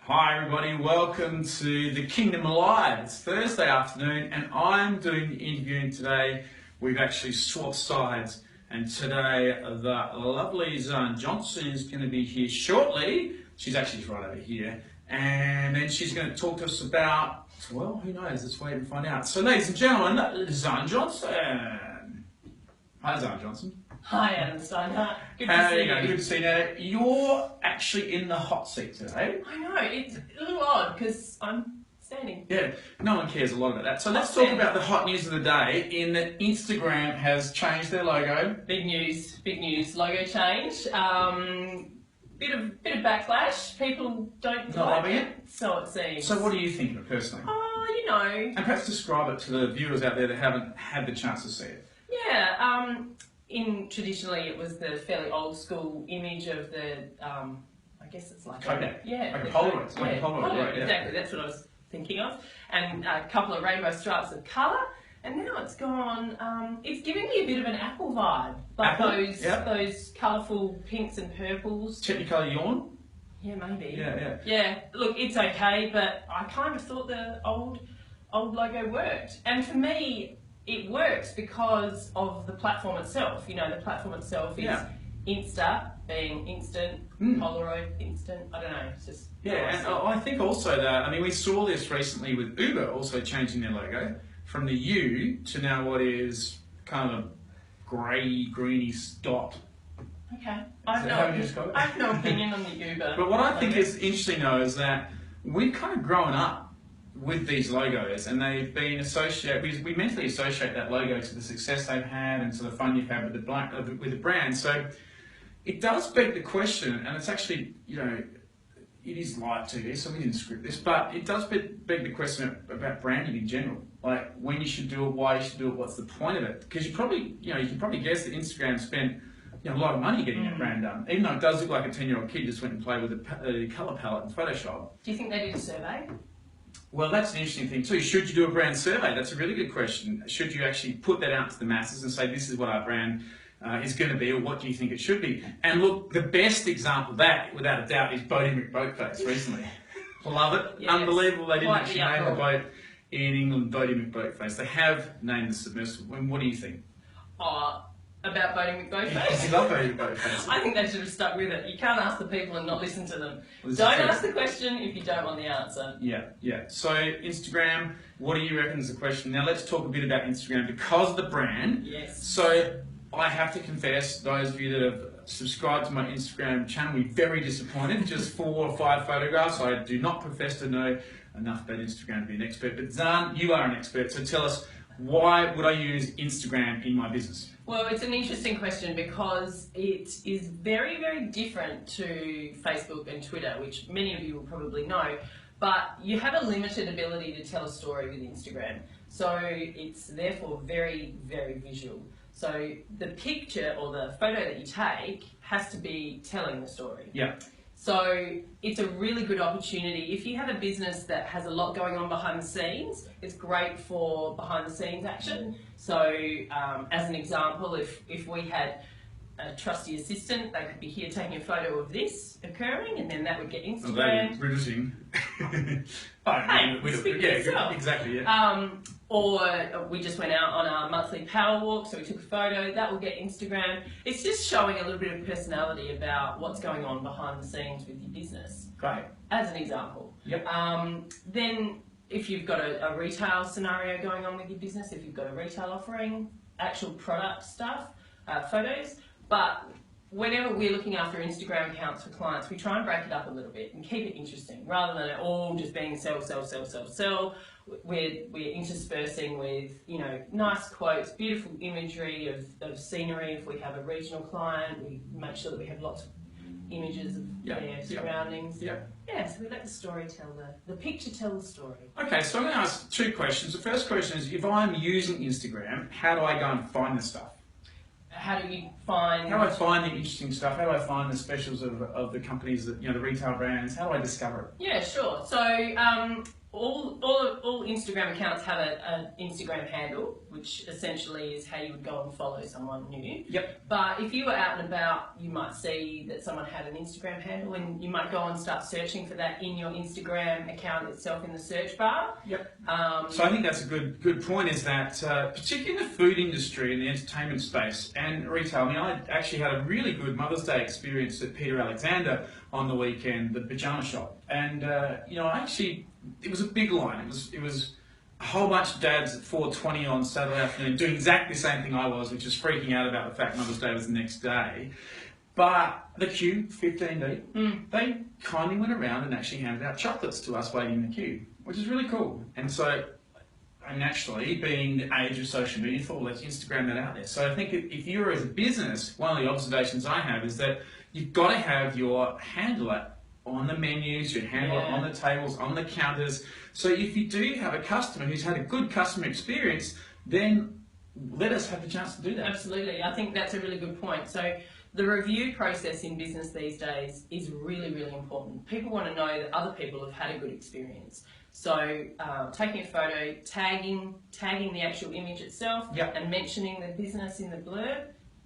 Hi everybody, welcome to the Kingdom Alive. It's Thursday afternoon and I'm doing the interviewing today. We've actually swapped sides and today the lovely Zan Johnson is going to be here shortly. She's actually right over here and then she's going to talk to us about, well, who knows, let's wait and find out. So ladies and gentlemen, Zan Johnson. Hi Zan Johnson. Hi Adam Steinhardt, good How to are see you you. going? Good to see you. Now, you're actually in the hot seat today. I know, it's a little odd because I'm standing. Yeah, no one cares a lot about that. So let's talk about the hot news of the day in that Instagram has changed their logo. Big news, logo change. Bit of backlash, people don't Not like loving it, so it seems. So what do you think of it personally? Oh, you know. And perhaps describe it to the viewers out there that haven't had the chance to see it. Yeah, traditionally it was the fairly old school image of the, I guess it's like Kodak. Yeah. Like a the Polaroid. Like a yeah, Polaroid, right, yeah. Exactly, that's what I was thinking of. And a couple of rainbow stripes of colour. And now it's gone, it's giving me a bit of an Apple vibe. Like Apple? those colourful pinks and purples. Technicolor yawn? Yeah, maybe. Yeah. Yeah, look, it's okay, but I kind of thought the old logo worked. And for me, it works because of the platform itself. You know, the platform itself is Insta, being instant, Polaroid, instant. I don't know, it's just... Yeah, and I think also that, I mean, we saw this recently with Uber also changing their logo from the U to now what is kind of a grey, greeny dot. Okay. I have no opinion on the Uber. But what I think is interesting though is that we've kind of grown up with these logos and they've been associated, we mentally associate that logo to the success they've had and to the fun you've had with the brand. So it does beg the question, and it's actually, you know, it is live TV, so we didn't script this, but it does beg the question about branding in general. Like when you should do it, why you should do it, what's the point of it? Because you can probably guess that Instagram spent a lot of money getting that brand done, even though it does look like a 10-year-old kid just went and played with a colour palette in Photoshop. Do you think they did a survey? Well, that's an interesting thing too. Should you do a brand survey? That's a really good question. Should you actually put that out to the masses and say, this is what our brand is going to be, or what do you think it should be? And look, the best example of that, without a doubt, is Bodie McBoatface recently. Love it. Yes. Unbelievable. They didn't Quite actually name the boat in England Bodie McBoatface. They have named the submersible. And what do you think? About Bodie McBoatface? I love Bodie McBoatface. I think they should have stuck with it. You can't ask the people and not listen to them. Well, don't ask the question if you don't want the answer. Yeah. So Instagram, what do you reckon is the question? Now let's talk a bit about Instagram because of the brand. Yes. So I have to confess, those of you that have subscribed to my Instagram channel, we're very disappointed. Just 4 or 5 photographs. I do not profess to know enough about Instagram to be an expert. But Zan, you are an expert, so tell us, why would I use Instagram in my business? Well, it's an interesting question because it is very, very different to Facebook and Twitter, which many of you will probably know, but you have a limited ability to tell a story with Instagram. So it's therefore very, very visual. So the picture or the photo that you take has to be telling the story. Yeah. So it's a really good opportunity. If you have a business that has a lot going on behind the scenes, it's great for behind the scenes action. So as an example, if we had a trusty assistant, they could be here taking a photo of this occurring and then that would get Instagram. Oh, that is riveting. Exactly, yeah. Or we just went out on our monthly power walk, so we took a photo, that will get Instagram. It's just showing a little bit of personality about what's going on behind the scenes with your business. Great. As an example. Yep. Then if you've got a retail scenario going on with your business, if you've got a retail offering, actual product stuff, photos, but whenever we're looking after Instagram accounts for clients, we try and break it up a little bit and keep it interesting rather than it all just being sell. We're interspersing with, you know, nice quotes, beautiful imagery of scenery. If we have a regional client, we make sure that we have lots of images of their surroundings. Yeah, so we let the story tell the picture tell the story. Okay, so I'm going to ask 2 questions. The first question is, if I'm using Instagram, how do I go and find the stuff? How do you find... How do I find the interesting stuff? How do I find the specials of the companies, that, you know, the retail brands? How do I discover it? Yeah, sure. So all Instagram accounts have an Instagram handle, which essentially is how you would go and follow someone new. Yep. But if you were out and about, you might see that someone had an Instagram handle, and you might go and start searching for that in your Instagram account itself in the search bar. Yep. So I think that's a good point, is that particularly in the food industry and the entertainment space and retail, I mean, I actually had a really good Mother's Day experience at Peter Alexander on the weekend, the pajama shop. And, it was a big line. It was a whole bunch of dads at 4:20 on Saturday afternoon doing exactly the same thing I was, which is freaking out about the fact Mother's Day was the next day. But the queue, 15 deep, they kindly went around and actually handed out chocolates to us waiting in the queue, which is really cool. And so, naturally, being the age of social media, thought, let's Instagram that out there. So I think if you're as a business, one of the observations I have is that you've got to have your handler on the menus, your handler on the tables, on the counters. So if you do have a customer who's had a good customer experience, then let us have the chance to do that. Absolutely. I think that's a really good point. So the review process in business these days is really, really important. People want to know that other people have had a good experience. So taking a photo, tagging the actual image itself, and mentioning the business in the blurb,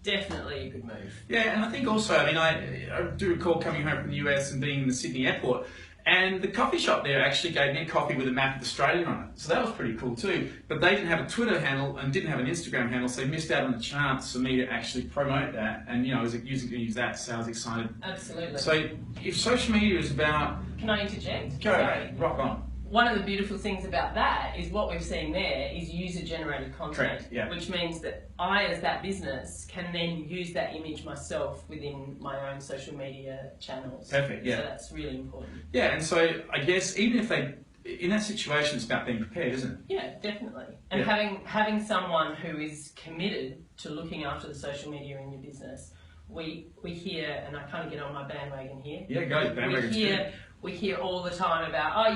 definitely a good move. Yeah, and I think also, I mean, I do recall coming home from the US and being in the Sydney airport, and the coffee shop there actually gave me a coffee with a map of Australia on it. So that was pretty cool too. But they didn't have a Twitter handle and didn't have an Instagram handle, so they missed out on the chance for me to actually promote that. And, I was use that, so I was excited. Absolutely. So if social media is about... Can I interject? Go, Sorry. rock on. One of the beautiful things about that is what we've seen there is user-generated content, Correct, which means that I, as that business, can then use that image myself within my own social media channels. Perfect, yeah. So that's really important. Yeah, and so I guess even if they, in that situation, it's about being prepared, isn't it? Yeah, definitely. And having someone who is committed to looking after the social media in your business. We hear, and I kind of get on my bandwagon here. Yeah, go, bandwagon's good. We hear all the time about,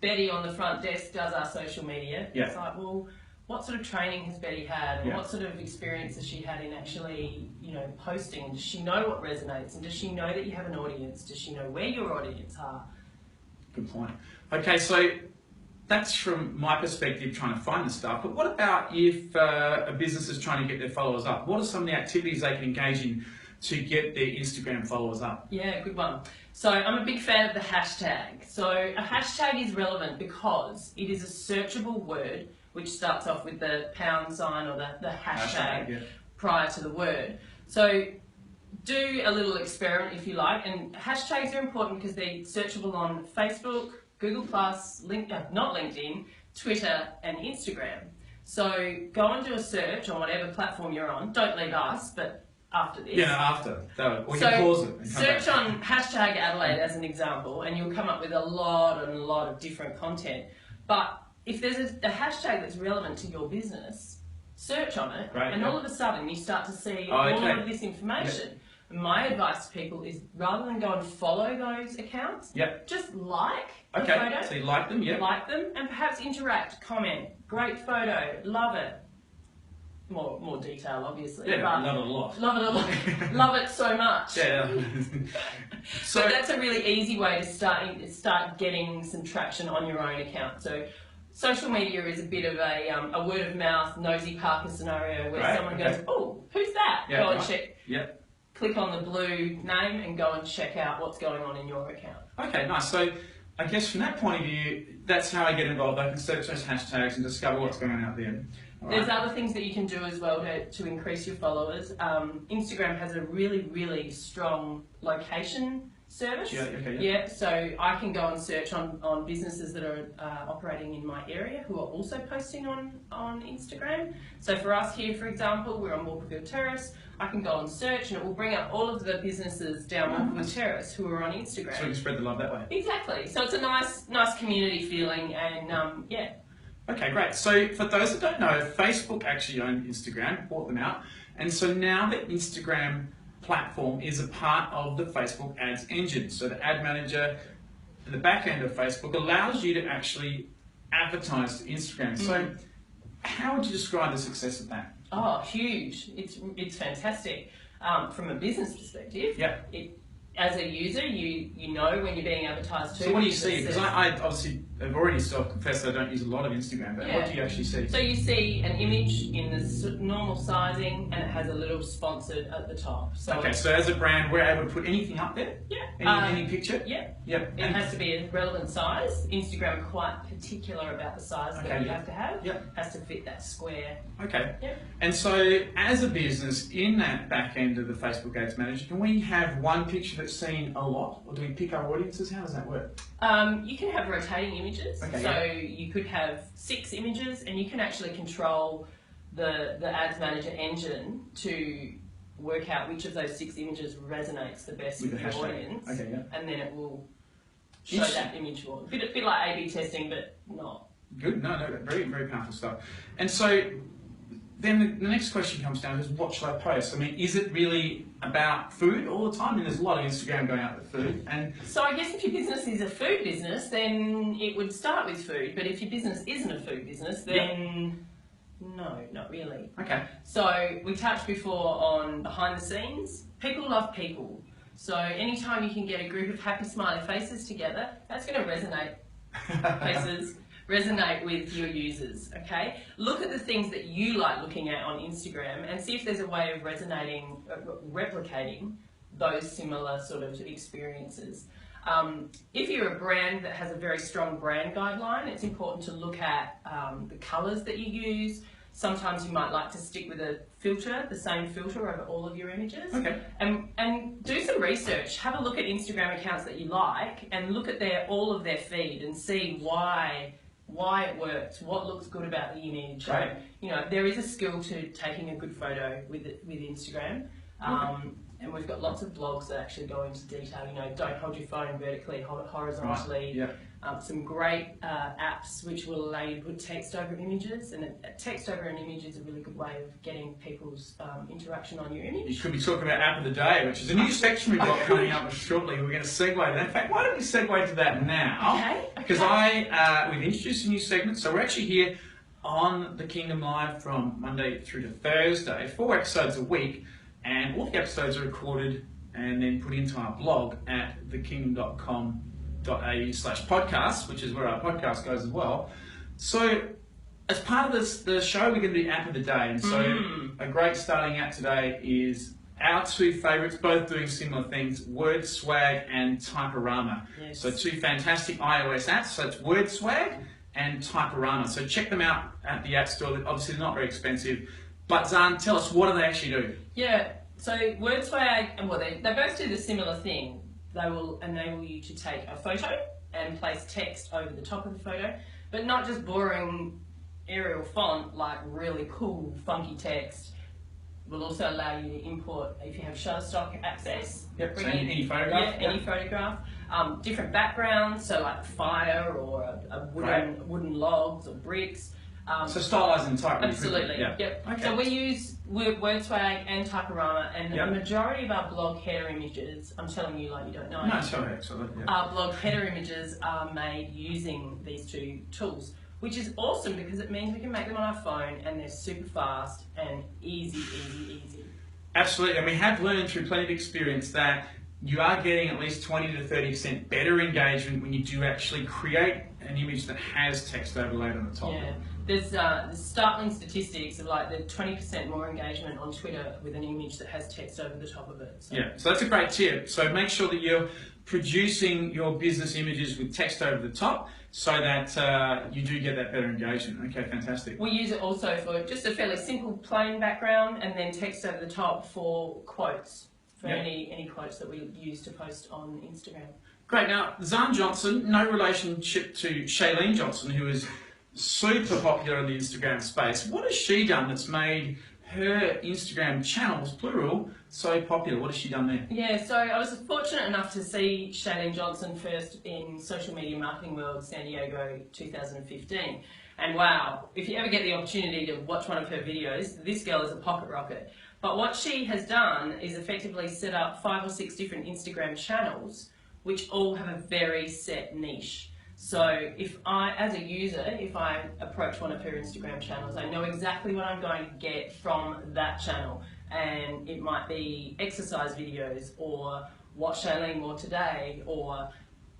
Betty on the front desk does our social media. Yeah. It's like, well, what sort of training has Betty had, and what sort of experience has she had in actually, posting? Does she know what resonates, and does she know that you have an audience? Does she know where your audience are? Good point. Okay, so that's from my perspective trying to find the stuff, but what about if a business is trying to get their followers up? What are some of the activities they can engage in to get their Instagram followers up? Yeah, good one. So I'm a big fan of the hashtag. So a hashtag is relevant because it is a searchable word which starts off with the pound sign or the hashtag prior to the word. So do a little experiment if you like, and hashtags are important because they're searchable on Facebook, Google+, not LinkedIn, Twitter and Instagram. So go and do a search on whatever platform you're on. Don't leave us, but after this. Yeah, after. Or you can pause it and come search back. on hashtag Adelaide as an example, and you'll come up with a lot of different content. But if there's a hashtag that's relevant to your business, search on it, all of a sudden you start to see all of this information. Yeah. My advice to people is rather than go and follow those accounts, just like the photo. So you like them, like them, and perhaps interact, comment, great photo, love it. More detail, obviously. Yeah, love it a lot. Love it a lot. Love it so much. Yeah. So that's a really easy way to start getting some traction on your own account. So social media is a bit of a word of mouth, nosy Parker scenario where someone goes, oh, who's that? Go and check. Yep. Click on the blue name and go and check out what's going on in your account. Okay, nice. So I guess from that point of view, that's how I get involved. I can search those hashtags and discover what's going on out there. There's other things that you can do as well to increase your followers. Instagram has a really, really strong location service. So I can go and search on businesses that are operating in my area who are also posting on Instagram. So for us here, for example, we're on Walkerville Terrace. I can go and search and it will bring up all of the businesses down Walkerville Terrace who are on Instagram. So you can spread the love that way. Exactly. So it's a nice community feeling and Okay, great. So for those that don't know, Facebook actually owned Instagram, bought them out. And so now the Instagram platform is a part of the Facebook ads engine. So the ad manager, the back end of Facebook allows you to actually advertise to Instagram. So how would you describe the success of that? Oh, huge. It's fantastic. From a business perspective, as a user, you know when you're being advertised to. So what do you see? Because I obviously have already self-confessed I don't use a lot of Instagram, but what do you actually see? So you see an image in the normal sizing, and it has a little sponsored at the top. So okay, so as a brand, we're able to put anything up there? Yeah. Any picture? Yeah. Yep. It has to be a relevant size. Instagram are quite particular about the size that you have to have. Yep. It has to fit that square. Okay. Yep. And so as a business, in that back end of the Facebook Ads Manager, can we have one picture that's seen a lot? Or do we pick our audiences? How does that work? You can have rotating images. Okay, so you could have 6 images, and you can actually control the Ads Manager engine to work out which of those 6 images resonates the best with your audience. Okay, yeah. And then it will show that image for a bit like A/B testing, but not. Good. No, very, very powerful stuff. And so then the next question comes down is, what should I post? I mean, is it really about food all the time? I mean, there's a lot of Instagram going out with food. And so I guess if your business is a food business, then it would start with food. But if your business isn't a food business, then no, not really. Okay. So we touched before on behind the scenes. People love people. So anytime you can get a group of happy, smiley faces together, that's going to resonate with your users, okay? Look at the things that you like looking at on Instagram and see if there's a way of replicating those similar sort of experiences. If you're a brand that has a very strong brand guideline, it's important to look at the colours that you use. Sometimes you might like to stick with a filter, the same filter over all of your images. Okay. And do some research. Have a look at Instagram accounts that you like and look at all of their feed and see why it works, what looks good about the image. Right. You know, there is a skill to taking a good photo with Instagram. And we've got lots of blogs that actually go into detail. You know, don't hold your phone vertically, hold it horizontally. Right. Yeah. Some great apps which will allow you to put text over images, and text over an image is a really good way of getting people's interaction on your image. You could be talking about App of the Day, which is a new section we've got coming up shortly. We're going to segue to that. In fact, why don't we segue to that now? Okay. Because we've introduced a new segment, so we're actually here on The Kingdom Live from Monday through to Thursday, 4 episodes a week, and all the episodes are recorded and then put into our blog at thekingdom.com.au/podcast, which is where our podcast goes as well. So as part of the show, we're going to do App of the Day. And so a great starting app today is our 2 favourites, both doing similar things, WordSwag and Typorama. Yes. So 2 fantastic iOS apps. So it's WordSwag and Typorama. So check them out at the App Store. Obviously, they're not very expensive. But Zan, tell us, what do they actually do? Yeah, so WordSwag, well, they both do the similar thing. They will enable you to take a photo and place text over the top of the photo, but not just boring Arial font, like really cool, funky text. Will also allow you to import, if you have Shutterstock access. Yep, so bring in any photograph. Yeah, any photograph. Different backgrounds, so like fire or a wooden logs or bricks. So stylised and type. Absolutely. Yeah. Yep. Okay. So we use WordSwag and Typorama, and Yep. the majority of our blog header images, I'm telling you like you don't know. No, sorry, excellent. Yeah. Our blog header images are made using these 2 tools, which is awesome because it means we can make them on our phone and they're super fast and easy. Absolutely, and we have learned through plenty of experience that you are getting at least 20 to 30% better engagement when you do actually create an image that has text overlaid on the top. Yeah. There's startling statistics of like the 20% more engagement on Twitter with an image that has text over the top of it. So. Yeah, so that's a great tip. So make sure that you're producing your business images with text over the top so that you do get that better engagement. Okay, fantastic. We use it also for just a fairly simple plain background and then text over the top for quotes, for any quotes that we use to post on Instagram. Great. Now, Zan Johnson, no relationship to Shailene Johnson, who is super popular in the Instagram space. What has she done that's made her Instagram channels, plural, so popular? What has she done there? Yeah, so I was fortunate enough to see Shailene Johnson first in Social Media Marketing World San Diego 2015. And wow, if you ever get the opportunity to watch one of her videos, this girl is a pocket rocket. But what she has done is effectively set up 5 or 6 different Instagram channels, which all have a very set niche. So if I, as a user, if I approach one of her Instagram channels, I know exactly what I'm going to get from that channel. And it might be exercise videos or what Shailene wore today, or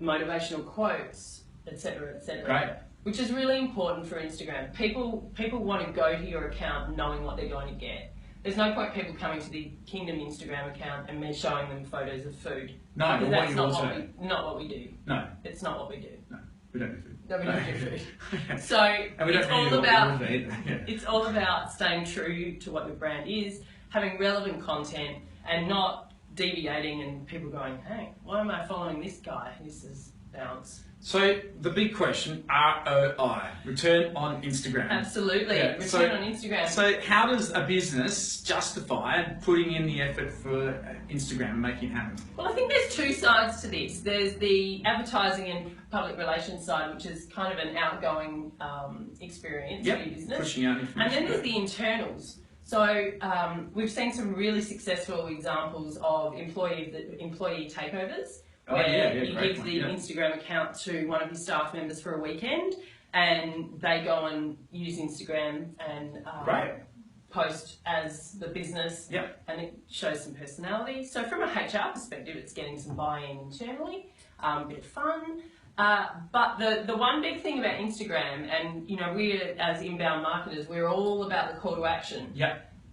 motivational quotes, etc., etc. Great. Which is really important for Instagram. People want to go to your account knowing what they're going to get. There's no point people coming to the Kingdom Instagram account and me showing them photos of food. No, because but that's what you also... not what we do. No. It's not what we do. No, we don't do food. No, we don't do food. Okay. So And we don't it's really all do what about we would eat. Yeah. it's all about staying true to what your brand is, having relevant content, and not deviating and people going, hey, why am I following this guy? This is bounce. So the big question, ROI, return on Instagram. Absolutely, Yeah, return on Instagram. So how does a business justify putting in the effort for Instagram and making it happen? Well, I think there's two sides to this. There's the advertising and public relations side, which is kind of an outgoing experience for your business. Pushing out information. And then there's the internals. So we've seen some really successful examples of employee takeovers, where he gives the Instagram account to one of his staff members for a weekend, and they go and use Instagram and post as the business, and it shows some personality. So from a HR perspective, it's getting some buy-in internally, a bit of fun. But the one big thing about Instagram, and you know, we as inbound marketers, we're all about the call to action.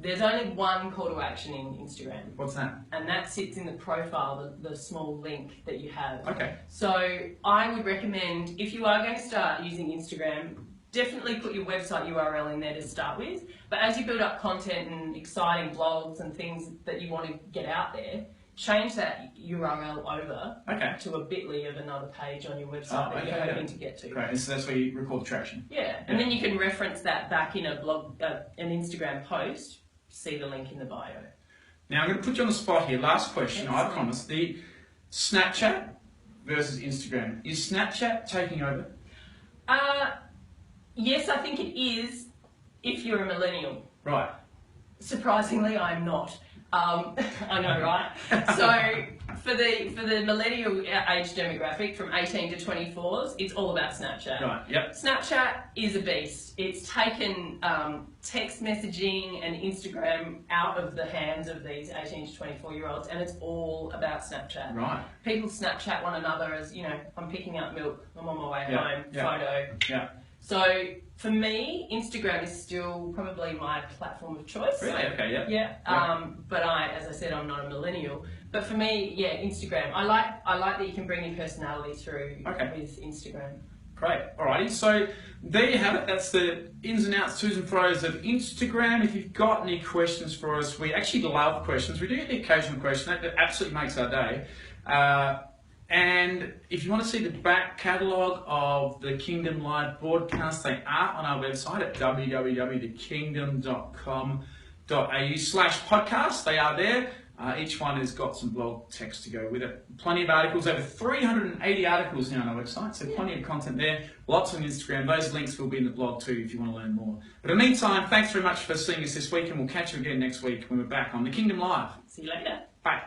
There's only one call to action in Instagram. What's that? And that sits in the profile, the small link that you have. Okay. So I would recommend, if you are going to start using Instagram, definitely put your website URL in there to start with. But as you build up content and exciting blogs and things that you want to get out there, change that URL over to a bit.ly of another page on your website that you're hoping to get to. Great, and so that's where you record the traction. And then you can reference that back in a blog, an Instagram post. See the link in the bio. Now I'm going to put you on the spot here. Last question, Excellent. I promise. The Snapchat versus Instagram. Is Snapchat taking over? Yes, I think it is if you're a millennial. Right. Surprisingly, I'm not. I know, right? So for the millennial age demographic from 18 to 24s, it's all about Snapchat. Right, yep. Snapchat is a beast. It's taken text messaging and Instagram out of the hands of these 18 to 24-year-olds, and it's all about Snapchat. Right. People Snapchat one another as, you know, I'm picking up milk, I'm on my way home, photo. Yeah. So for me, Instagram is still probably my platform of choice. Really? Okay, yeah. But as I said, I'm not a millennial. But for me, Instagram. I like that you can bring your personality through with Instagram. Great. Alrighty. So there you have it. That's the ins and outs, twos and fro's of Instagram. If you've got any questions for us, we actually love questions. We do get the occasional question. That absolutely makes our day. And if you want to see the back catalogue of the Kingdom Live broadcasts, they are on our website at www.thekingdom.com.au/podcast. They are there. Each one has got some blog text to go with it. Plenty of articles, over 380 articles now on our website, so plenty of content there. Lots on Instagram. Those links will be in the blog too if you want to learn more. But in the meantime, thanks very much for seeing us this week, and we'll catch you again next week when we're back on the Kingdom Live. See you later. Bye.